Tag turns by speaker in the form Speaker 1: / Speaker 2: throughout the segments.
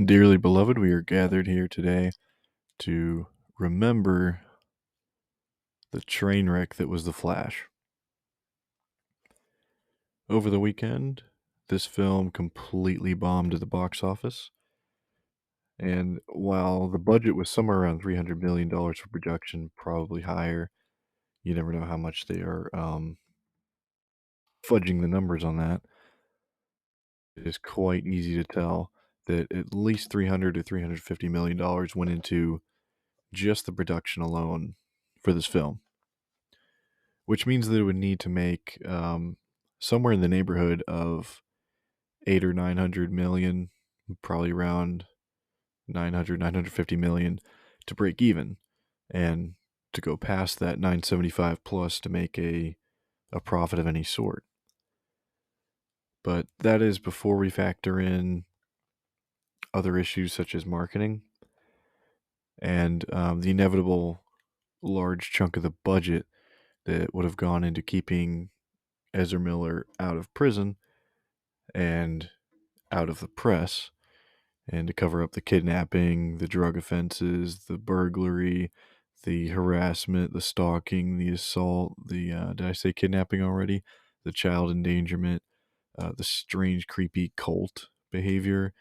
Speaker 1: Dearly beloved, we are gathered here today to remember the train wreck that was The Flash. Over the weekend, this film completely bombed at the box office, and while the budget was somewhere around $300 million for production, probably higher, you never know how much they are fudging the numbers on that. It is quite easy to tell that at least $300 to $350 million went into just the production alone for this film, which means that it would need to make somewhere in the neighborhood of 800 or 900 million, probably around 900, 950 million to break even, and to go past that 975 plus to make a profit of any sort. But that is before we factor in other issues such as marketing and the inevitable large chunk of the budget that would have gone into keeping Ezra Miller out of prison and out of the press, and to cover up the kidnapping, the drug offenses, the burglary, the harassment, the stalking, the assault, the did I say kidnapping already? The child endangerment, the strange, creepy cult behavior,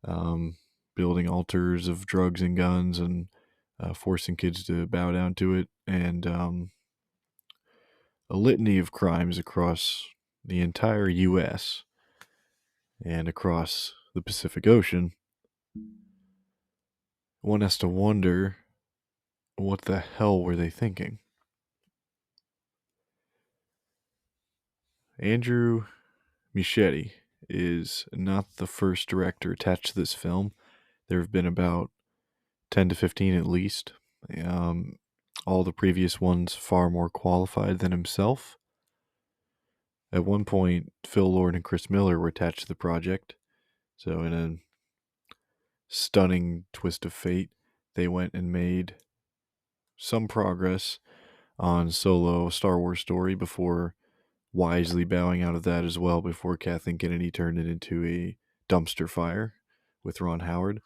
Speaker 1: um, building altars of drugs and guns, and forcing kids to bow down to it, and a litany of crimes across the entire U.S. and across the Pacific Ocean. One has to wonder, what the hell were they thinking? Andrew Muschietti is not the first director attached to this film. There have been about 10 to 15 at least. All the previous ones far more qualified than himself. At one point, Phil Lord and Chris Miller were attached to the project. So in a stunning twist of fate, they went and made some progress on Solo, a Star Wars story, before wisely bowing out of that as well, before Kathleen Kennedy turned it into a dumpster fire with Ron Howard.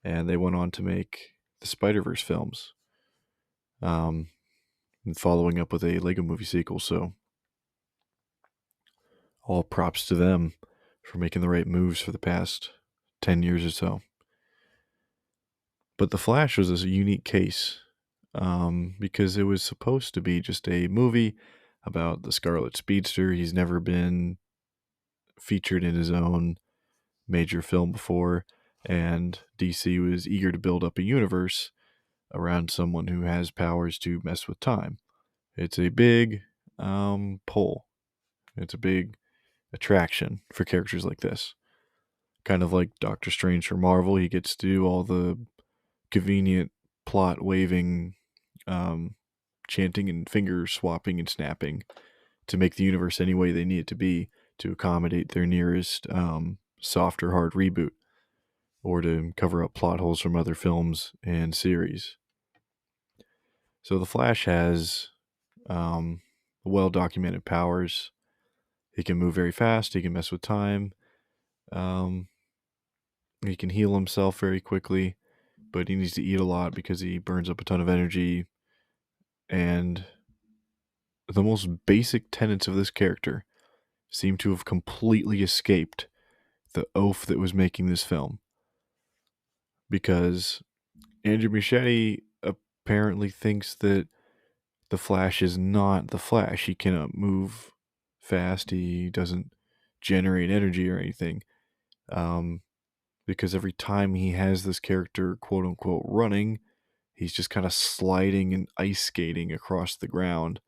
Speaker 1: And they went on to make the Spider-Verse films, and following up with a Lego movie sequel. So all props to them for making the right moves for the past 10 years or so. But The Flash was a unique case, because it was supposed to be just a movie about the Scarlet Speedster. He's never been featured in his own major film before, and DC was eager to build up a universe around someone who has powers to mess with time. It's a big pull. It's a big attraction for characters like this. Kind of like Doctor Strange for Marvel, he gets to do all the convenient plot waving, chanting and finger swapping and snapping to make the universe any way they need it to be to accommodate their nearest soft or hard reboot, or to cover up plot holes from other films and series. So the Flash has well-documented powers. He can move very fast. He can mess with time. He can heal himself very quickly, but he needs to eat a lot because he burns up a ton of energy. And the most basic tenets of this character seem to have completely escaped the oaf that was making this film. Because Andrew Muschietti apparently thinks that the Flash is not the Flash. He cannot move fast. He doesn't generate energy or anything. Because every time he has this character, quote unquote, running, he's just kind of sliding and ice skating across the ground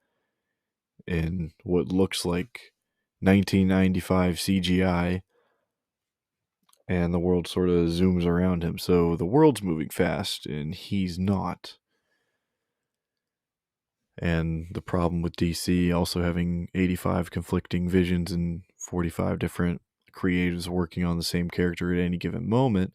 Speaker 1: in what looks like 1995 CGI, and the world sort of zooms around him. So the world's moving fast, and he's not. And the problem with DC also having 85 conflicting visions and 45 different creatives working on the same character at any given moment,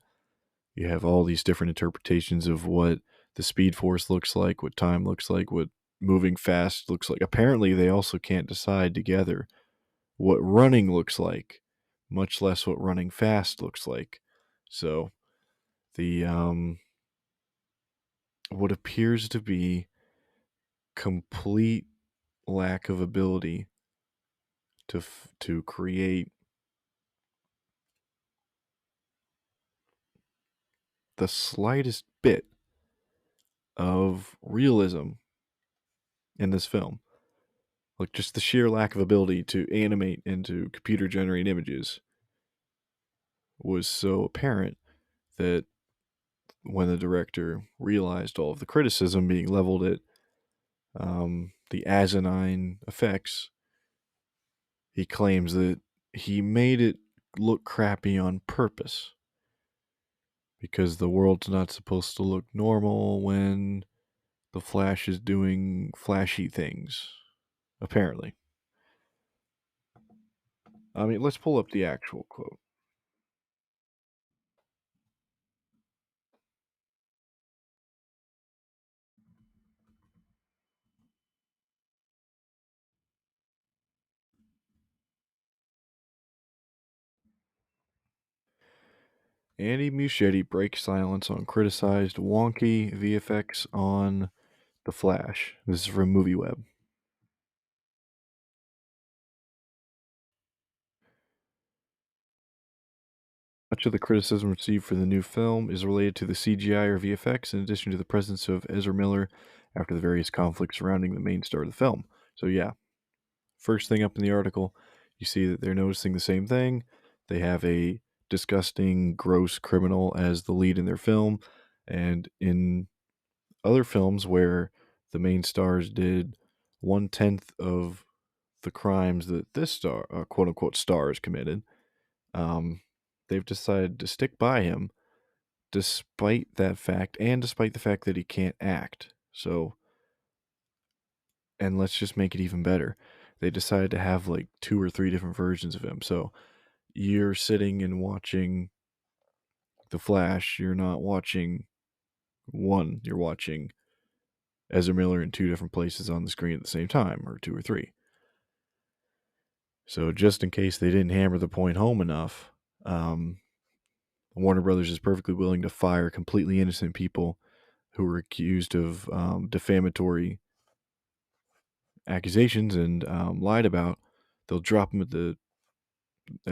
Speaker 1: you have all these different interpretations of what the Speed Force looks like, what time looks like, what moving fast looks like. Apparently, they also can't decide together what running looks like, much less what running fast looks like. So the what appears to be complete lack of ability to create the slightest bit of realism in this film. Like, just the sheer lack of ability to animate into computer generated images was so apparent that when the director realized all of the criticism being leveled at the asinine effects, he claims that he made it look crappy on purpose because the world's not supposed to look normal when the Flash is doing flashy things, apparently. I mean, let's pull up the actual quote. Andy Muschietti breaks silence on criticized wonky VFX on The Flash. This is from MovieWeb. Much of the criticism received for the new film is related to the CGI or VFX, in addition to the presence of Ezra Miller after the various conflicts surrounding the main star of the film. So, yeah, first thing up in the article, you see that they're noticing the same thing. They have a disgusting, gross criminal as the lead in their film, and in other films where the main stars did 1/10 of the crimes that this star, quote unquote, star is committed, they've decided to stick by him despite that fact and despite the fact that he can't act. So, and let's just make it even better. They decided to have like 2 or 3 different versions of him. So you're sitting and watching The Flash, you're not watching one, you're watching Ezra Miller in 2 different places on the screen at the same time, or 2 or 3. So just in case they didn't hammer the point home enough, Warner Brothers is perfectly willing to fire completely innocent people who were accused of defamatory accusations and lied about. They'll drop them at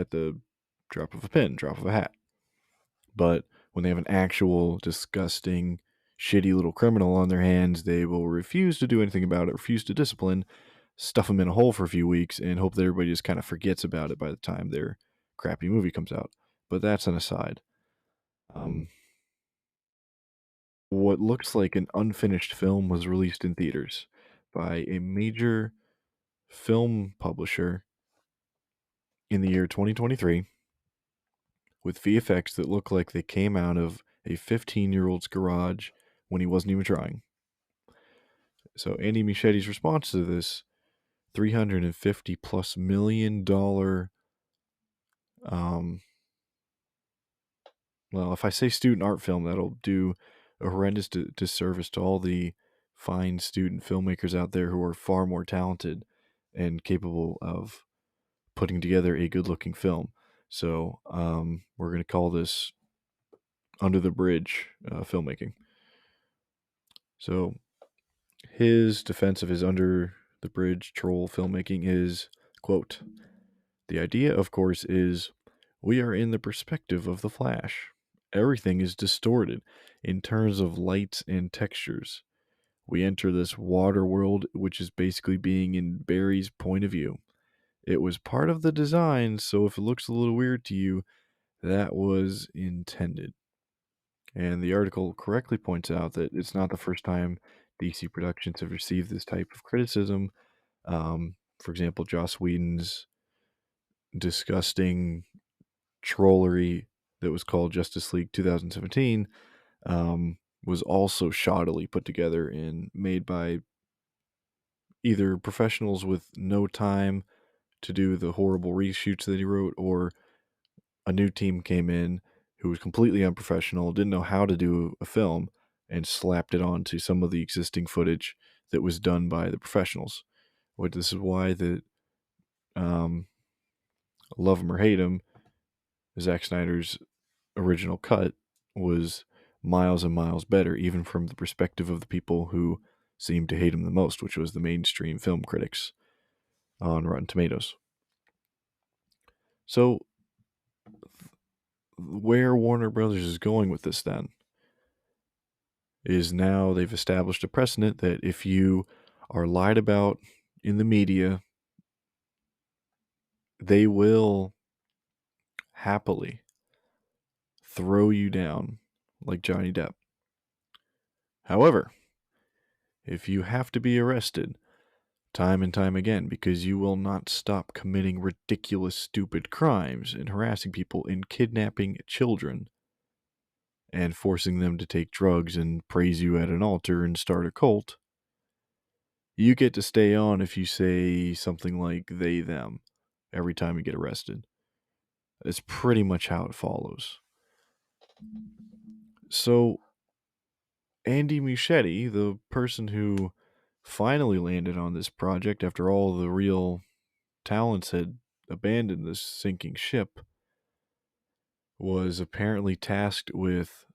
Speaker 1: the drop of a pin, drop of a hat. But when they have an actual disgusting, shitty little criminal on their hands, they will refuse to do anything about it, refuse to discipline, stuff them in a hole for a few weeks, and hope that everybody just kind of forgets about it by the time their crappy movie comes out. But that's an aside. What looks like an unfinished film was released in theaters by a major film publisher in the year 2023 with VFX that look like they came out of a 15-year-old's garage when he wasn't even trying. So Andy Muschietti's response to this $350+ million well, if I say student art film, that'll do a horrendous disservice to all the fine student filmmakers out there who are far more talented and capable of putting together a good-looking film. So we're going to call this under the bridge filmmaking. So his defense of his under the bridge troll filmmaking is, quote, "The idea, of course, is we are in the perspective of the Flash. Everything is distorted in terms of lights and textures. We enter this water world, which is basically being in Barry's point of view. It was part of the design, so if it looks a little weird to you, that was intended." And the article correctly points out that it's not the first time DC Productions have received this type of criticism. For example, Joss Whedon's disgusting trollery that was called Justice League 2017 was also shoddily put together and made by either professionals with no time to do the horrible reshoots that he wrote, or a new team came in who was completely unprofessional, didn't know how to do a film, and slapped it onto some of the existing footage that was done by the professionals. Which this is why that love him or hate him, Zack Snyder's original cut was miles and miles better, even from the perspective of the people who seemed to hate him the most, which was the mainstream film critics on Rotten Tomatoes. So, where Warner Brothers is going with this then is now they've established a precedent that if you are lied about in the media, they will happily throw you down like Johnny Depp. However, if you have to be arrested time and time again because you will not stop committing ridiculous, stupid crimes and harassing people and kidnapping children and forcing them to take drugs and praise you at an altar and start a cult, you get to stay on if you say something like they, them every time you get arrested. It's pretty much how it follows. So, Andy Muschietti, the person who finally landed on this project after all the real talents had abandoned this sinking ship, was apparently tasked with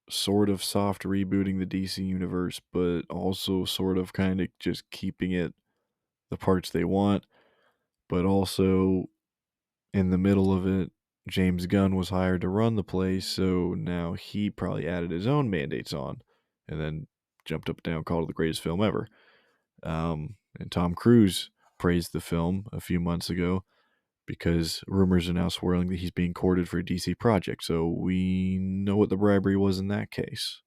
Speaker 1: sort of soft rebooting the DC universe, but also sort of kind of just keeping it the parts they want, but also in the middle of it, James Gunn was hired to run the place, so now he probably added his own mandates on and then jumped up and down, called it the greatest film ever. And Tom Cruise praised the film a few months ago because rumors are now swirling that he's being courted for a DC project, so we know what the bribery was in that case.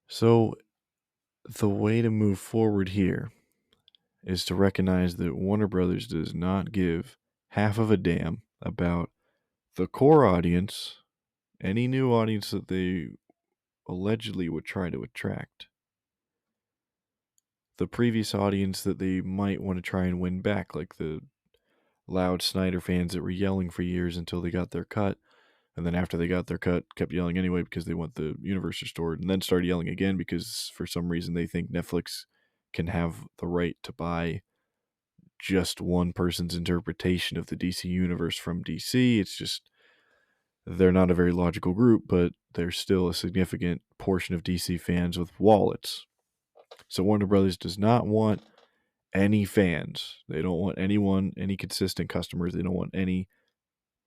Speaker 1: So the way to move forward here is to recognize that Warner Brothers does not give half of a damn about the core audience, any new audience that they allegedly would try to attract, the previous audience that they might want to try and win back, like the loud Snyder fans that were yelling for years until they got their cut, and then after they got their cut, kept yelling anyway because they want the universe restored, and then started yelling again because for some reason they think Netflix can have the right to buy just one person's interpretation of the DC universe from DC. It's just, they're not a very logical group, but there's still a significant portion of DC fans with wallets. So Warner Brothers does not want any fans. They don't want anyone, any consistent customers. They don't want any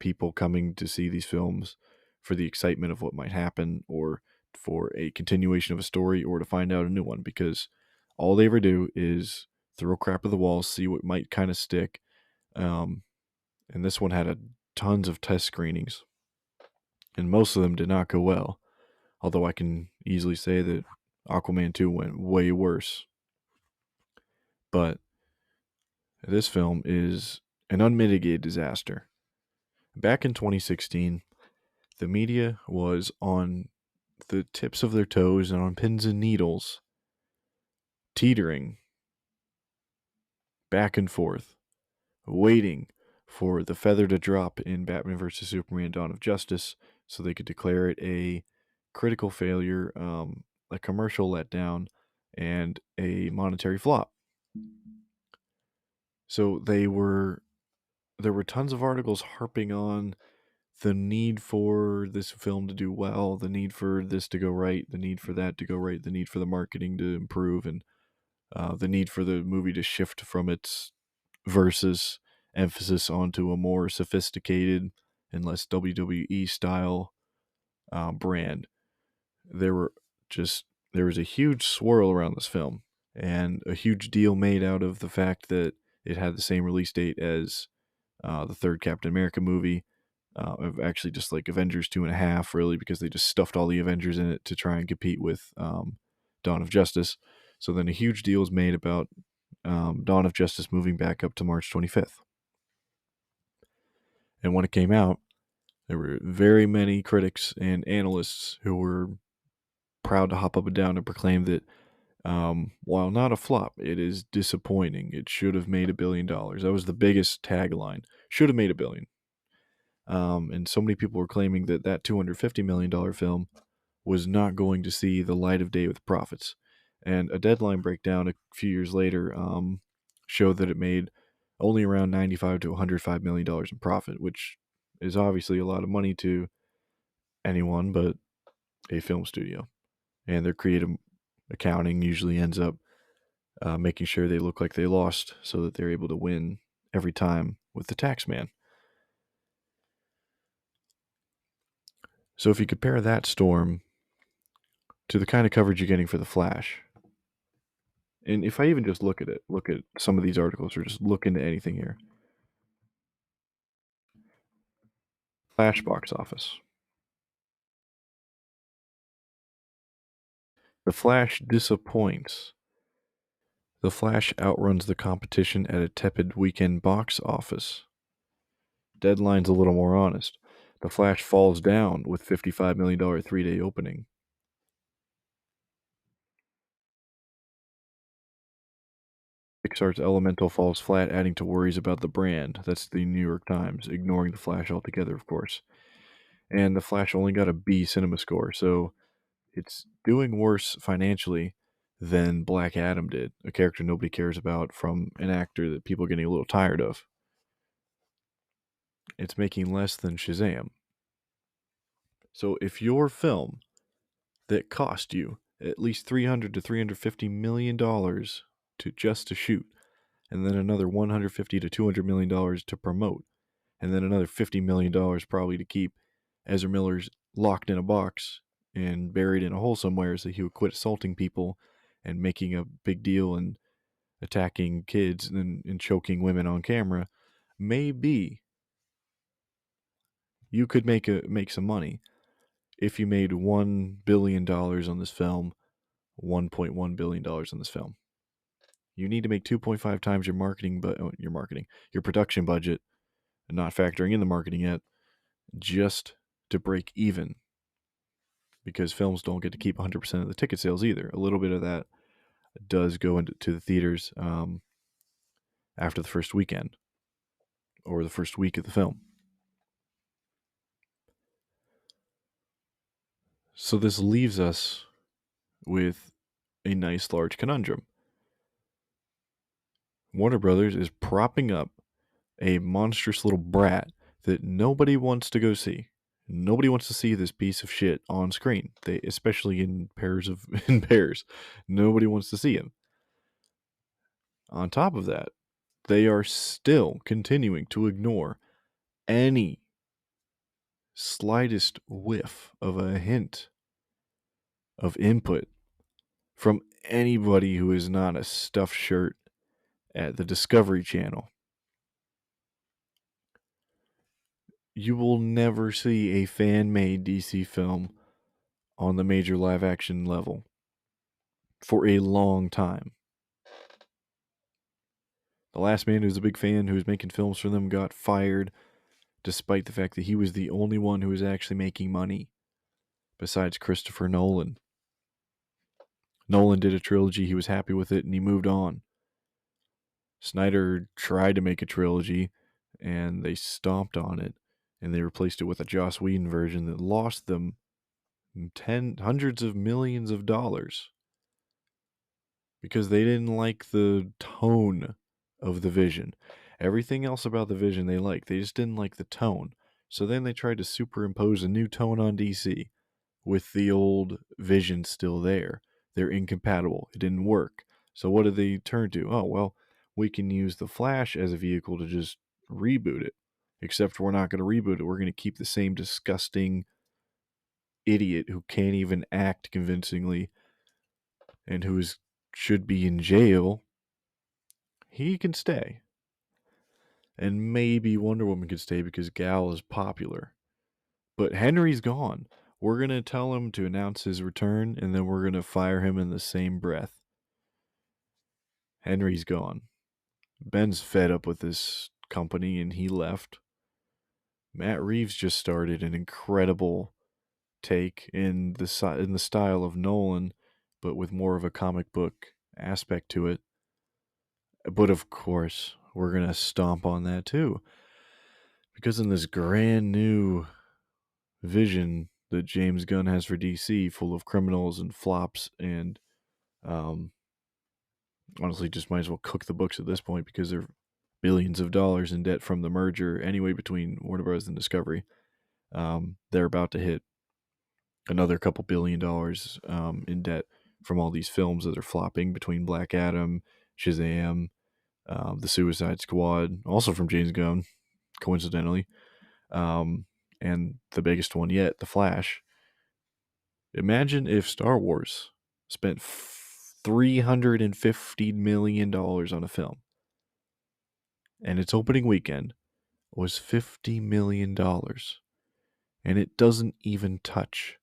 Speaker 1: people coming to see these films for the excitement of what might happen or for a continuation of a story or to find out a new one, because all they ever do is throw crap at the wall, see what might kind of stick. And this one had tons of test screenings, and most of them did not go well. Although I can easily say that Aquaman 2 went way worse. But this film is an unmitigated disaster. Back in 2016, the media was on the tips of their toes and on pins and needles, teetering back and forth, waiting for the feather to drop in Batman vs. Superman Dawn of Justice so they could declare it a critical failure, a commercial letdown, and a monetary flop. So there were tons of articles harping on the need for this film to do well, the need for this to go right, the need for that to go right, the need for the marketing to improve, and the need for the movie to shift from its versus emphasis onto a more sophisticated and less WWE style brand. There was a huge swirl around this film and a huge deal made out of the fact that it had the same release date as the third Captain America movie. Actually, just like Avengers 2.5, really, because they just stuffed all the Avengers in it to try and compete with Dawn of Justice. So then a huge deal was made about Dawn of Justice moving back up to March 25th. And when it came out, there were very many critics and analysts who were proud to hop up and down and proclaim that while not a flop, it is disappointing. It should have made $1 billion. That was the biggest tagline. Should have made $1 billion. And so many people were claiming that $250 million film was not going to see the light of day with profits. And a Deadline breakdown a few years later showed that it made only around $95 to $105 million in profit, which is obviously a lot of money to anyone but a film studio. And their creative accounting usually ends up making sure they look like they lost so that they're able to win every time with the tax man. So if you compare that storm to the kind of coverage you're getting for The Flash, and if I even just look at some of these articles or just look into anything here. Flash box office. The Flash disappoints. The Flash outruns the competition at a tepid weekend box office. Deadline's a little more honest. The Flash falls down with $55 million 3-day opening. Pixar's Elemental falls flat, adding to worries about the brand. That's the New York Times, ignoring The Flash altogether, of course. And The Flash only got a B cinema score, so it's doing worse financially than Black Adam did, a character nobody cares about from an actor that people are getting a little tired of. It's making less than Shazam. So if your film that cost you at least $300 to $350 million to shoot, and then another $150 to $200 million to promote, and then another $50 million probably to keep Ezra Miller's locked in a box and buried in a hole somewhere so he would quit assaulting people and making a big deal and attacking kids and choking women on camera, maybe you could make some money if you made $1 billion on this film, $1.1 billion on this film. You need to make 2.5 times your production budget, and not factoring in the marketing yet, just to break even. Because films don't get to keep 100% of the ticket sales either. A little bit of that does go into the theaters after the first weekend or the first week of the film. So this leaves us with a nice large conundrum. Warner Brothers is propping up a monstrous little brat that nobody wants to go see. Nobody wants to see this piece of shit on screen. They, especially in pairs. Nobody wants to see him. On top of that, they are still continuing to ignore any slightest whiff of a hint of input from anybody who is not a stuffed shirt at the Discovery Channel. You will never see a fan-made DC film on the major live-action level for a long time. The last man who's a big fan who was making films for them got fired, despite the fact that he was the only one who was actually making money, besides Christopher Nolan. Nolan did a trilogy, he was happy with it, and he moved on. Snyder tried to make a trilogy, and they stomped on it, and they replaced it with a Joss Whedon version that lost them hundreds of millions of dollars because they didn't like the tone of the Vision. Everything else about the Vision they liked, they just didn't like the tone. So then they tried to superimpose a new tone on DC with the old Vision still there. They're incompatible. It didn't work. So what did they turn to? Oh, well, we can use the Flash as a vehicle to just reboot it. Except we're not going to reboot it. We're going to keep the same disgusting idiot who can't even act convincingly and who should be in jail. He can stay. And maybe Wonder Woman can stay because Gal is popular. But Henry's gone. We're going to tell him to announce his return, and then we're going to fire him in the same breath. Henry's gone. Ben's fed up with this company, and he left. Matt Reeves just started an incredible take in the style of Nolan, but with more of a comic book aspect to it. But of course, we're going to stomp on that too. Because in this grand new vision that James Gunn has for DC, full of criminals and flops and honestly just might as well cook the books at this point because they're billions of dollars in debt from the merger anyway between Warner Bros. And Discovery. They're about to hit another couple $1 billion in debt from all these films that are flopping between Black Adam, Shazam, The Suicide Squad, also from James Gunn, coincidentally, and the biggest one yet, The Flash. Imagine if Star Wars spent $350 million on a film, and its opening weekend was $50 million, and it doesn't even touch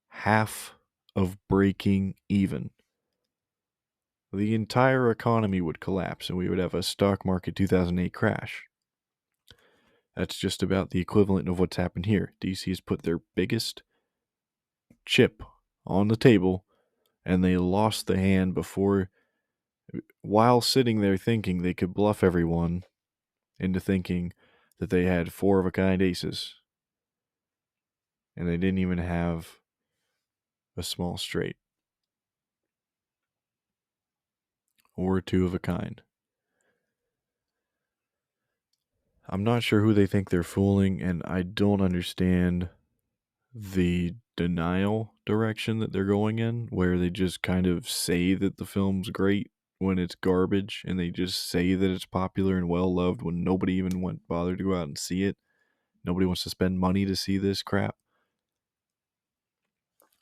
Speaker 1: half of breaking even. The entire economy would collapse, and we would have a stock market 2008 crash. That's just about the equivalent of what's happened here. DC has put their biggest chip on the table, and they lost the hand before, while sitting there thinking they could bluff everyone into thinking that they had 4-of-a-kind aces, and they didn't even have a small straight or a 2-of-a-kind. I'm not sure who they think they're fooling, and I don't understand the denial direction that they're going in, where they just kind of say that the film's great when it's garbage, and they just say that it's popular and well loved when nobody even went bothered to go out and see it. Nobody wants to spend money to see this crap.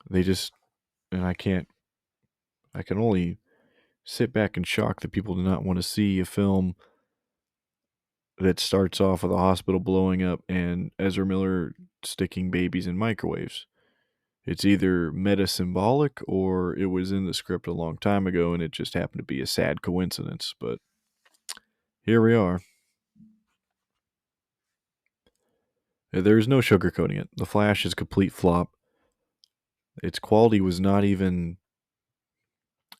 Speaker 1: They just, and I can only sit back in shock that people do not want to see a film that starts off with a hospital blowing up and Ezra Miller sticking babies in microwaves. It's either meta-symbolic or it was in the script a long time ago and it just happened to be a sad coincidence. But here we are. There is no sugarcoating it. The Flash is a complete flop. Its quality was not even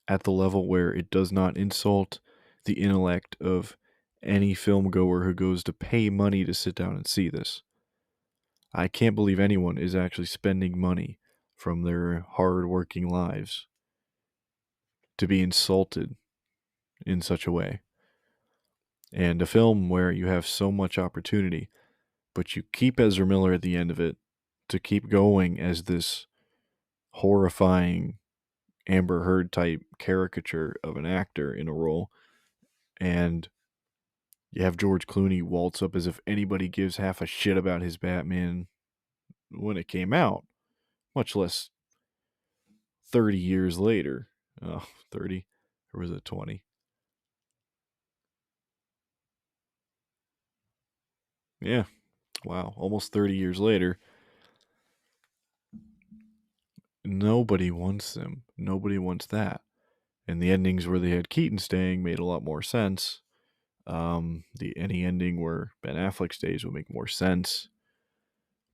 Speaker 1: at the level where it does not insult the intellect of any film goer who goes to pay money to sit down and see this. I can't believe anyone is actually spending money from their hard-working lives to be insulted in such a way. And a film where you have so much opportunity, but you keep Ezra Miller at the end of it to keep going as this horrifying Amber Heard type caricature of an actor in a role, and you have George Clooney waltz up as if anybody gives half a shit about his Batman when it came out, much less 30 years later. 30? Or was it 20? Yeah. Wow. Almost 30 years later. Nobody wants them. Nobody wants that. And the endings where they had Keaton staying made a lot more sense. Any ending where Ben Affleck stays would make more sense.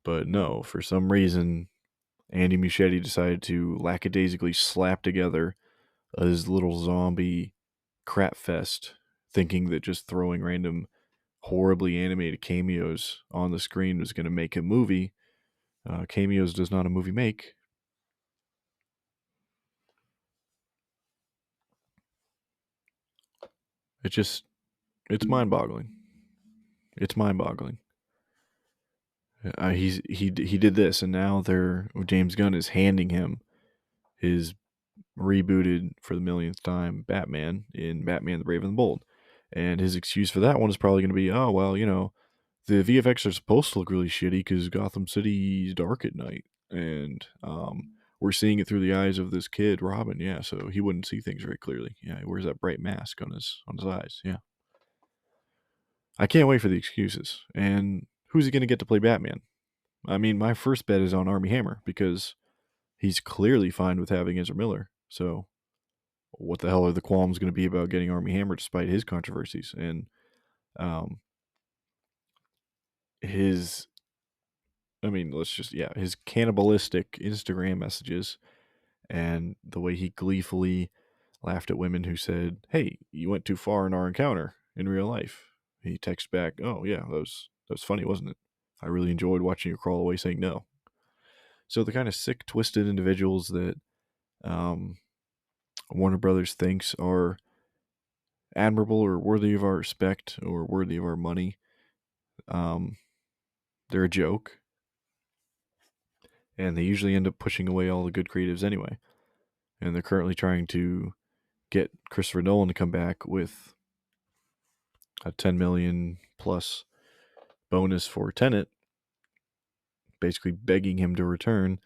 Speaker 1: But no, for some reason, Andy Muschietti decided to lackadaisically slap together his little zombie crap fest, thinking that just throwing random horribly animated cameos on the screen was going to make a movie. Cameos does not a movie make. It's mind-boggling. It's mind-boggling. He did this, and now James Gunn is handing him his rebooted for the millionth time Batman in Batman the Brave and the Bold. And his excuse for that one is probably going to be, oh, well, the VFX are supposed to look really shitty because Gotham City's dark at night. And we're seeing it through the eyes of this kid, Robin. Yeah, so he wouldn't see things very clearly. Yeah, he wears that bright mask on his eyes. Yeah. I can't wait for the excuses. And who's he going to get to play Batman? I mean, my first bet is on Armie Hammer because he's clearly fine with having Ezra Miller. So what the hell are the qualms going to be about getting Armie Hammer despite his controversies? And his cannibalistic Instagram messages and the way he gleefully laughed at women who said, "Hey, you went too far in our encounter in real life." He texts back, "Oh yeah, that was funny, wasn't it? I really enjoyed watching you crawl away saying no." So the kind of sick, twisted individuals that Warner Brothers thinks are admirable or worthy of our respect or worthy of our money. They're a joke, and they usually end up pushing away all the good creatives anyway. And they're currently trying to get Christopher Nolan to come back with a 10 million plus bonus for Tenet, basically begging him to return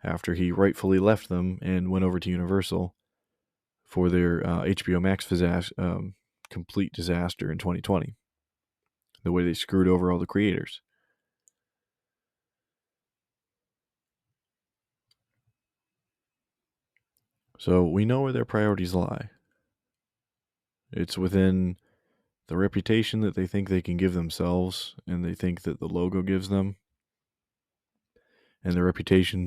Speaker 1: after he rightfully left them and went over to Universal for their HBO Max complete disaster in 2020. The way they screwed over all the creators. So we know where their priorities lie. It's within the reputation that they think they can give themselves, and they think that the logo gives them, and the reputation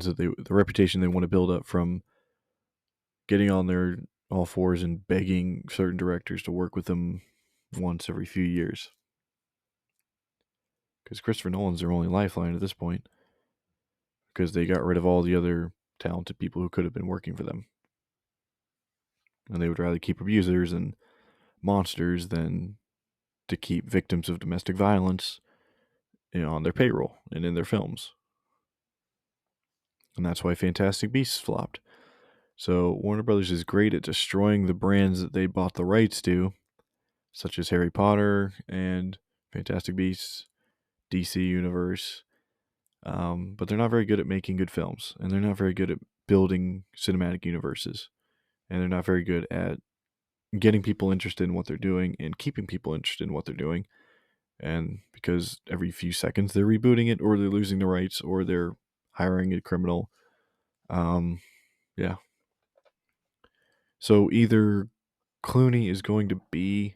Speaker 1: they want to build up from getting on their all fours and begging certain directors to work with them once every few years. Because Christopher Nolan's their only lifeline at this point, because they got rid of all the other talented people who could have been working for them. And they would rather keep abusers and monsters than to keep victims of domestic violence, on their payroll and in their films. And that's why Fantastic Beasts flopped. So Warner Brothers is great at destroying the brands that they bought the rights to, such as Harry Potter and Fantastic Beasts, DC Universe. But they're not very good at making good films, and they're not very good at building cinematic universes, and they're not very good at getting people interested in what they're doing and keeping people interested in what they're doing. And because every few seconds they're rebooting it, or they're losing the rights, or they're hiring a criminal. Yeah. So either Clooney is going to be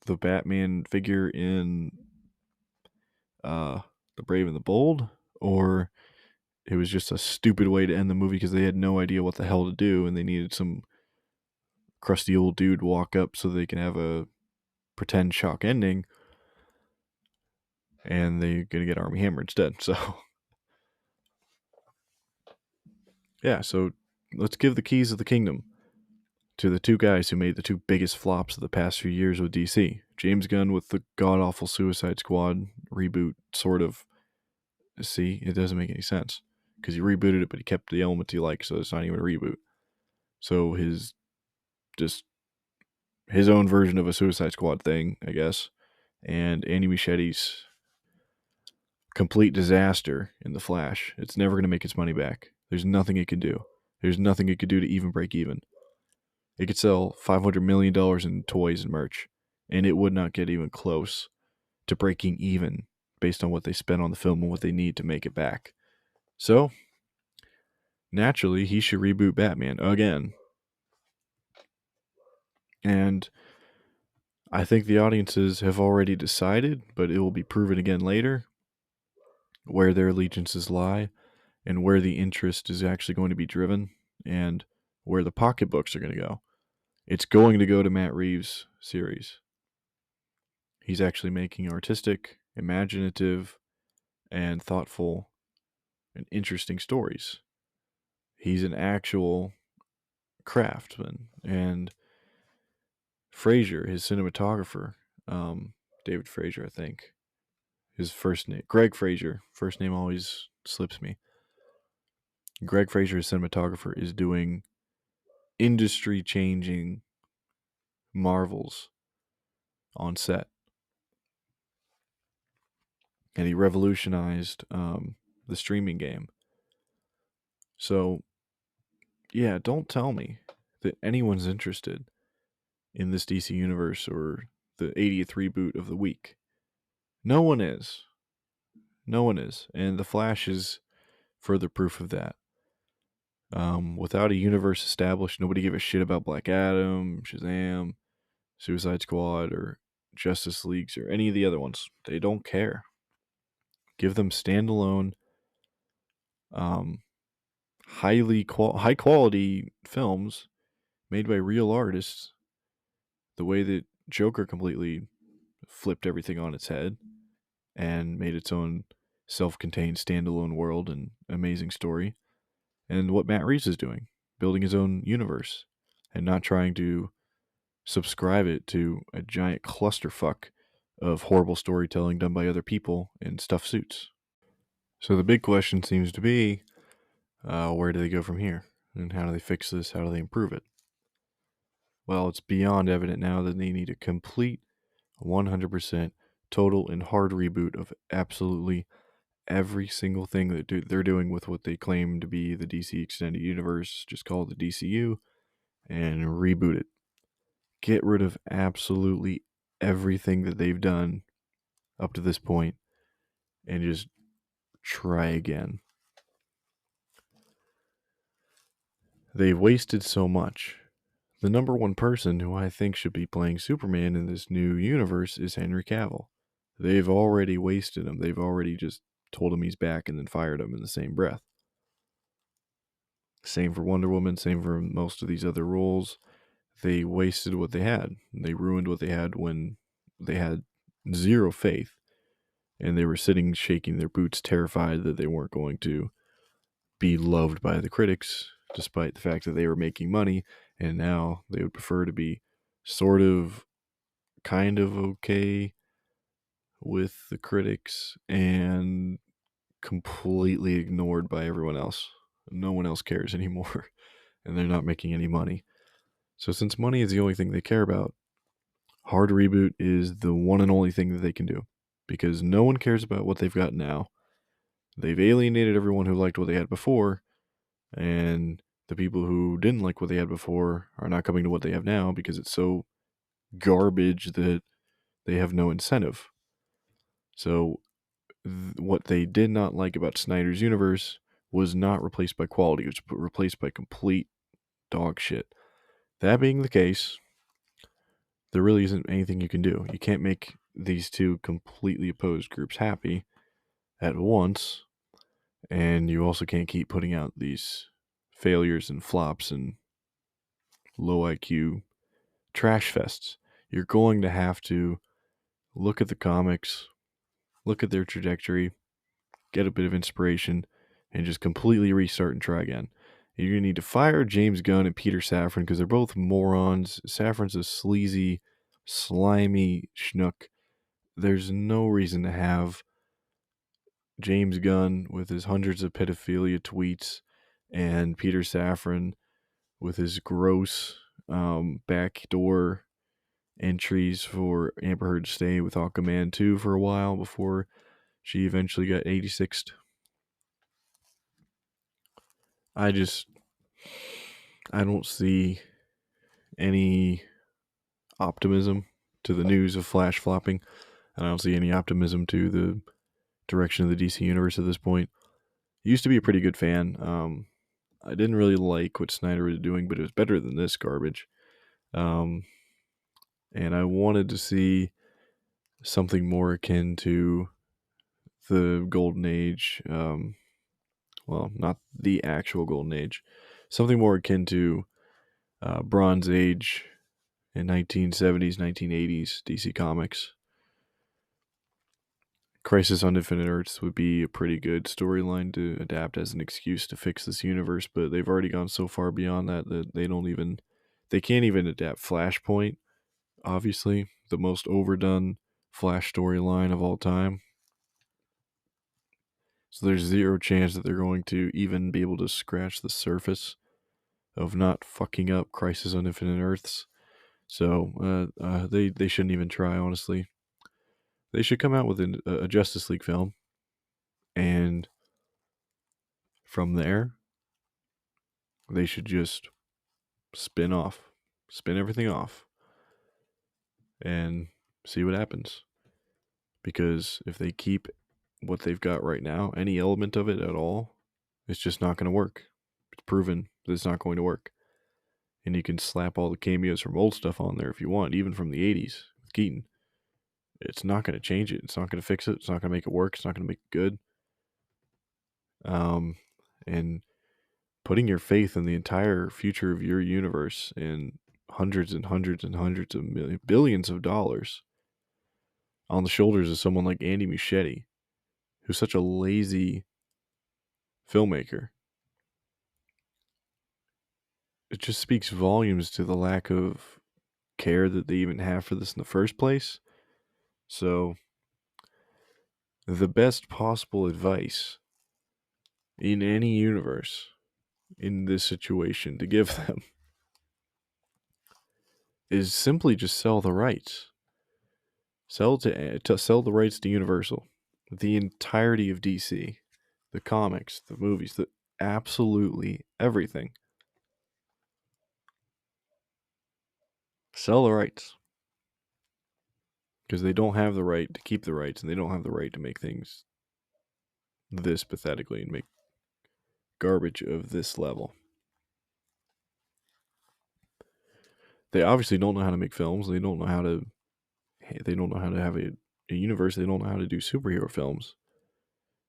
Speaker 1: the Batman figure in The Brave and the Bold, or it was just a stupid way to end the movie because they had no idea what the hell to do, and they needed some crusty old dude walk up so they can have a pretend shock ending, and they're going to get Armie Hammer instead. So yeah, so let's give the keys of the kingdom to the two guys who made the two biggest flops of the past few years with DC. James Gunn with the god-awful Suicide Squad reboot, sort of. See, it doesn't make any sense, because he rebooted it, but he kept the elements he liked, so it's not even a reboot. So his own version of a Suicide Squad thing, I guess. And Andy Muschietti's complete disaster in The Flash. It's never going to make its money back. There's nothing it could do. There's nothing it could do to even break even. It could sell $500 million in toys and merch, and it would not get even close to breaking even based on what they spent on the film and what they need to make it back. So, naturally, he should reboot Batman again. And I think the audiences have already decided, but it will be proven again later, where their allegiances lie and where the interest is actually going to be driven and where the pocketbooks are going to go. It's going to go to Matt Reeves' series. He's actually making artistic, imaginative, and thoughtful and interesting stories. He's an actual craftsman. And Fraser, his cinematographer, David Fraser, I think, his first name, Greg Fraser, first name always slips me. Greg Fraser, his cinematographer, is doing industry-changing marvels on set. And he revolutionized the streaming game. So, yeah, don't tell me that anyone's interested in this DC universe or the 80th reboot of the week. No one is. No one is. And The Flash is further proof of that. Without a universe established, nobody gave a shit about Black Adam, Shazam, Suicide Squad, or Justice Leagues, or any of the other ones. They don't care. Give them standalone, high quality films made by real artists. The way that Joker completely flipped everything on its head and made its own self-contained standalone world and amazing story. And what Matt Reeves is doing, building his own universe and not trying to subscribe it to a giant clusterfuck of horrible storytelling done by other people in stuffed suits. So the big question seems to be, where do they go from here? And how do they fix this? How do they improve it? Well, it's beyond evident now that they need a complete 100% total and hard reboot of absolutely every single thing that they're doing with what they claim to be the DC Extended Universe. Just call it the DCU and reboot it. Get rid of absolutely everything that they've done up to this point and just try again. They've wasted so much. The number one person who I think should be playing Superman in this new universe is Henry Cavill. They've already wasted him. They've already just told him he's back and then fired him in the same breath. Same for Wonder Woman, same for most of these other roles. They wasted what they had. They ruined what they had when they had zero faith and they were sitting shaking their boots, terrified that they weren't going to be loved by the critics, despite the fact that they were making money, and now they would prefer to be sort of, kind of okay with the critics and completely ignored by everyone else. No one else cares anymore, and they're not making any money. So since money is the only thing they care about, hard reboot is the one and only thing that they can do, because no one cares about what they've got now. They've alienated everyone who liked what they had before, and the people who didn't like what they had before are not coming to what they have now because it's so garbage that they have no incentive. So what they did not like about Snyder's universe was not replaced by quality. It was replaced by complete dog shit. That being the case, there really isn't anything you can do. You can't make these two completely opposed groups happy at once, and you also can't keep putting out these failures and flops and low IQ trash fests. You're going to have to look at the comics, look at their trajectory, get a bit of inspiration, and just completely restart and try again. You're going to need to fire James Gunn and Peter Safran because they're both morons. Safran's a sleazy, slimy schnook. There's no reason to have James Gunn with his hundreds of pedophilia tweets and Peter Safran with his gross backdoor entries for Amber Heard to stay with Aquaman 2 for a while before she eventually got 86'd. I don't see any optimism to the news of Flash flopping. I don't see any optimism to the direction of the DC Universe at this point. Used to be a pretty good fan. I didn't really like what Snyder was doing, but it was better than this garbage. And I wanted to see something more akin to the Golden Age. Well, not the actual Golden Age. Something more akin to Bronze Age in 1970s, 1980s DC Comics. Crisis on Infinite Earths would be a pretty good storyline to adapt as an excuse to fix this universe, but they've already gone so far beyond that they can't even adapt Flashpoint, obviously, the most overdone Flash storyline of all time. So there's zero chance that they're going to even be able to scratch the surface of not fucking up Crisis on Infinite Earths. So they shouldn't even try, honestly. They should come out with a Justice League film, and from there, they should just spin everything off, and see what happens. Because if they keep what they've got right now, any element of it at all, it's just not going to work. It's proven that it's not going to work. And you can slap all the cameos from old stuff on there if you want, even from the 80s with Keaton. It's not going to change it. It's not going to fix it. It's not going to make it work. It's not going to make it good. And putting your faith in the entire future of your universe and hundreds and hundreds and hundreds of billions of dollars on the shoulders of someone like Andy Muschietti, who's such a lazy filmmaker. It just speaks volumes to the lack of care that they even have for this in the first place. So, the best possible advice in any universe in this situation to give them is simply just sell the rights. Sell the rights to Universal, the entirety of DC, the comics, the movies, the absolutely everything. Sell the rights. Because they don't have the right to keep the rights, and they don't have the right to make things this pathetically and make garbage of this level. They obviously don't know how to make films. They don't know how to have a universe. They don't know how to do superhero films.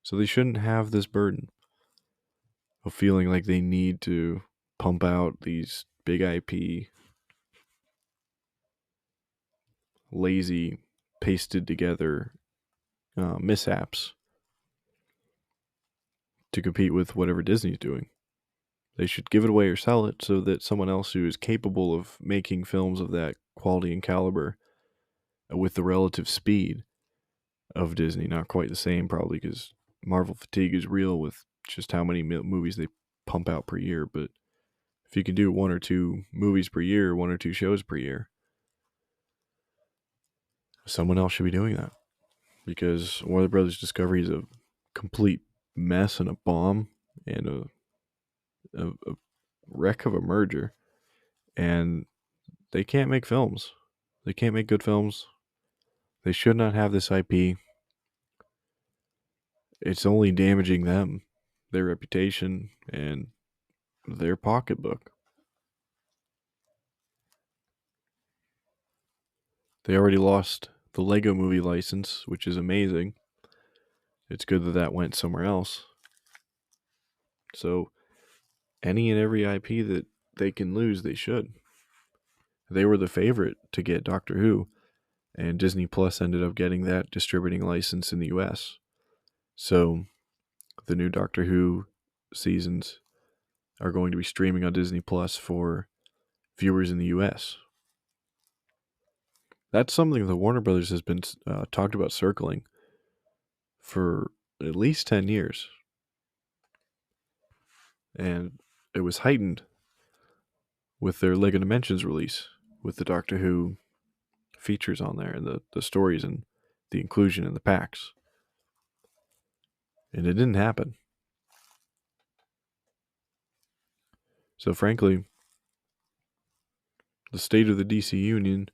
Speaker 1: So they shouldn't have this burden of feeling like they need to pump out these big IP, lazy, pasted together mishaps to compete with whatever Disney's doing. They should give it away or sell it so that someone else who is capable of making films of that quality and caliber with the relative speed of Disney, not quite the same probably because Marvel fatigue is real with just how many movies they pump out per year, but if you can do 1 or 2 movies per year, 1 or 2 shows per year, someone else should be doing that. Because Warner Brothers Discovery is a complete mess and a bomb and a wreck of a merger. And they can't make films. They can't make good films. They should not have this IP. It's only damaging them, their reputation, and their pocketbook. They already lost the Lego movie license, which is amazing. It's good that that went somewhere else. So, any and every IP that they can lose, they should. They were the favorite to get Doctor Who, and Disney Plus ended up getting that distributing license in the US. So, the new Doctor Who seasons are going to be streaming on Disney Plus for viewers in the US. That's something that Warner Brothers has been talked about circling for at least 10 years. And it was heightened with their Lego Dimensions release, with the Doctor Who features on there and the stories and the inclusion in the packs. And it didn't happen. So frankly, the state of the DC Union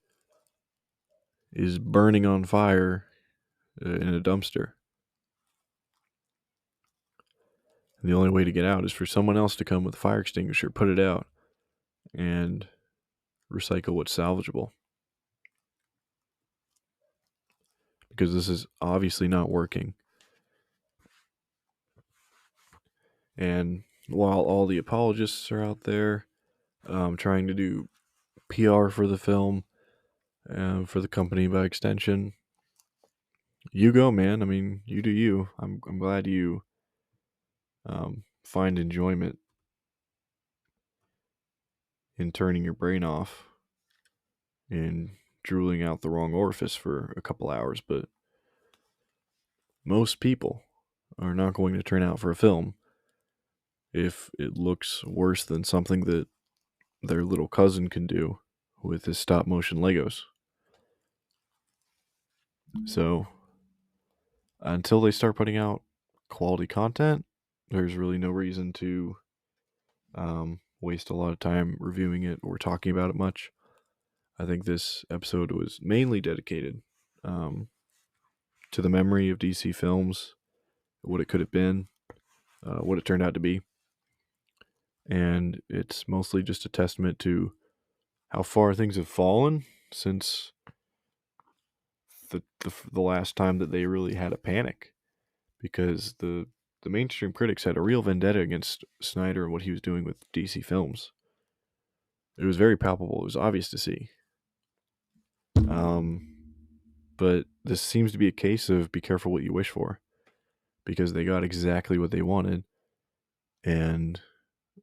Speaker 1: is burning on fire in a dumpster. And the only way to get out is for someone else to come with a fire extinguisher, put it out, and recycle what's salvageable. Because this is obviously not working. And while all the apologists are out there trying to do PR for the film, for the company by extension, you go, man. I mean, you do you. I'm glad you find enjoyment in turning your brain off and drooling out the wrong orifice for a couple hours, but most people are not going to turn out for a film if it looks worse than something that their little cousin can do with his stop motion Legos. So until they start putting out quality content, there's really no reason to waste a lot of time reviewing it or talking about it much. I think this episode was mainly dedicated to the memory of DC films, what it could have been, what it turned out to be. And it's mostly just a testament to how far things have fallen since the last time that they really had a panic. Because the mainstream critics had a real vendetta against Snyder and what he was doing with DC films. It was very palpable. It was obvious to see. But this seems to be a case of be careful what you wish for, because they got exactly what they wanted, and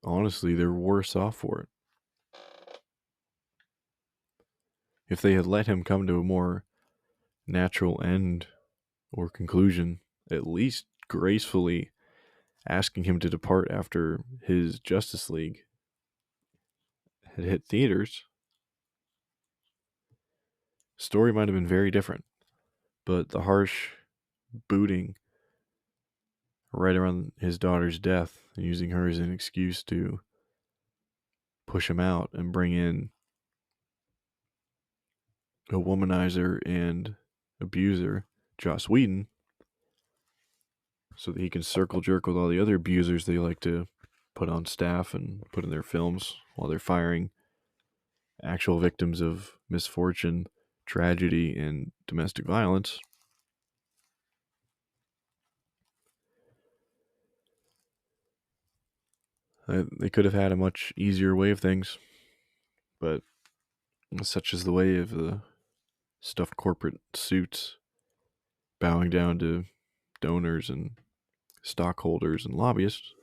Speaker 1: honestly, they're worse off for it. if they had let him come to a more natural end or conclusion, at least gracefully asking him to depart after his Justice League had hit theaters, story might have been very different. But the harsh booting right around his daughter's death, and using her as an excuse to push him out and bring in a womanizer and abuser, Joss Whedon, so that he can circle jerk with all the other abusers they like to put on staff and put in their films while they're firing actual victims of misfortune, tragedy, and domestic violence. They could have had a much easier way of things, but such is the way of the stuffed corporate suits bowing down to donors and stockholders and lobbyists,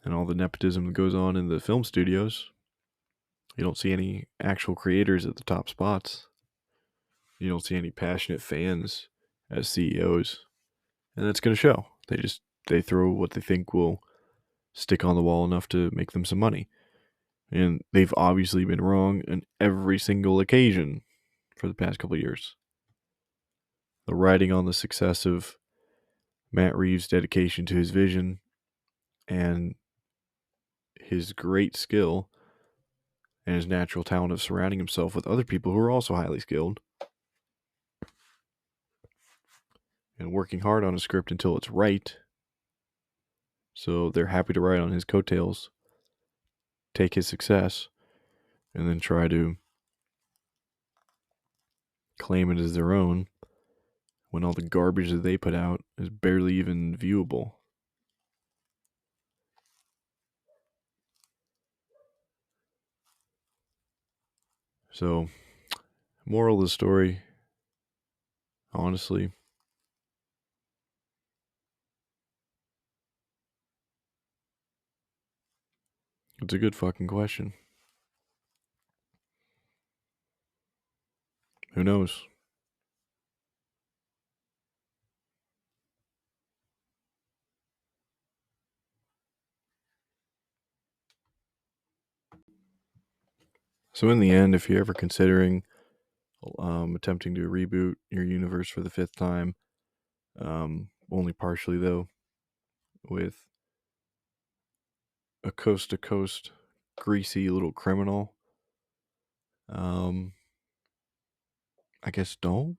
Speaker 1: and all the nepotism that goes on in the film studios. You don't see any actual creators at the top spots. You don't see any passionate fans as CEOs, and that's going to show. They throw what they think will stick on the wall enough to make them some money, and they've obviously been wrong on every single occasion for the past couple of years. The writing on the success of Matt Reeves' dedication to his vision and his great skill and his natural talent of surrounding himself with other people who are also highly skilled and working hard on a script until it's right. So they're happy to ride on his coattails, take his success, and then try to claim it as their own when all the garbage that they put out is barely even viewable. So, moral of the story, honestly, it's a good fucking question. Who knows? So in the end, if you're ever considering attempting to reboot your universe for the 5th time, only partially though, with a coast-to-coast greasy little criminal, I guess don't,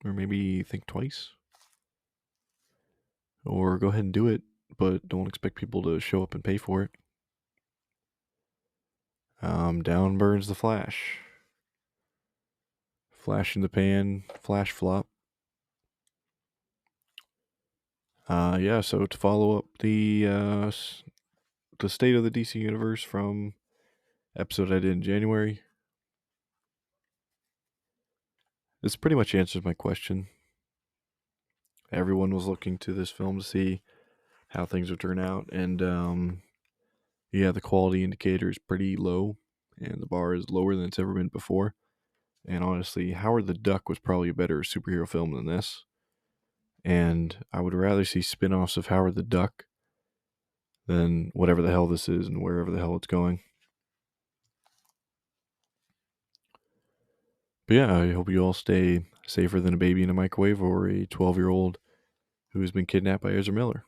Speaker 1: or maybe think twice, or go ahead and do it, but don't expect people to show up and pay for it. Down burns the Flash. Flash in the pan, flash flop. Yeah, so to follow up the state of the DC universe from episode I did in January, this pretty much answers my question. Everyone was looking to this film to see how things would turn out, and yeah, the quality indicator is pretty low, and the bar is lower than it's ever been before. And honestly, Howard the Duck was probably a better superhero film than this. And I would rather see spin-offs of Howard the Duck than whatever the hell this is and wherever the hell it's going. But yeah, I hope you all stay safer than a baby in a microwave or a 12-year-old who has been kidnapped by Ezra Miller.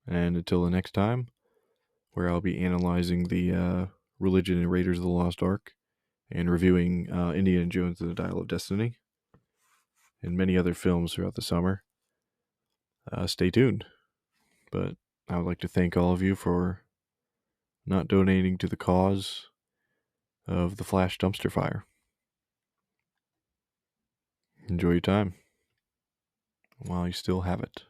Speaker 1: And until the next time, where I'll be analyzing the Religion and Raiders of the Lost Ark and reviewing Indiana Jones and the Dial of Destiny and many other films throughout the summer. Stay tuned. But I would like to thank all of you for not donating to the cause of the Flash dumpster fire. Enjoy your time while you still have it.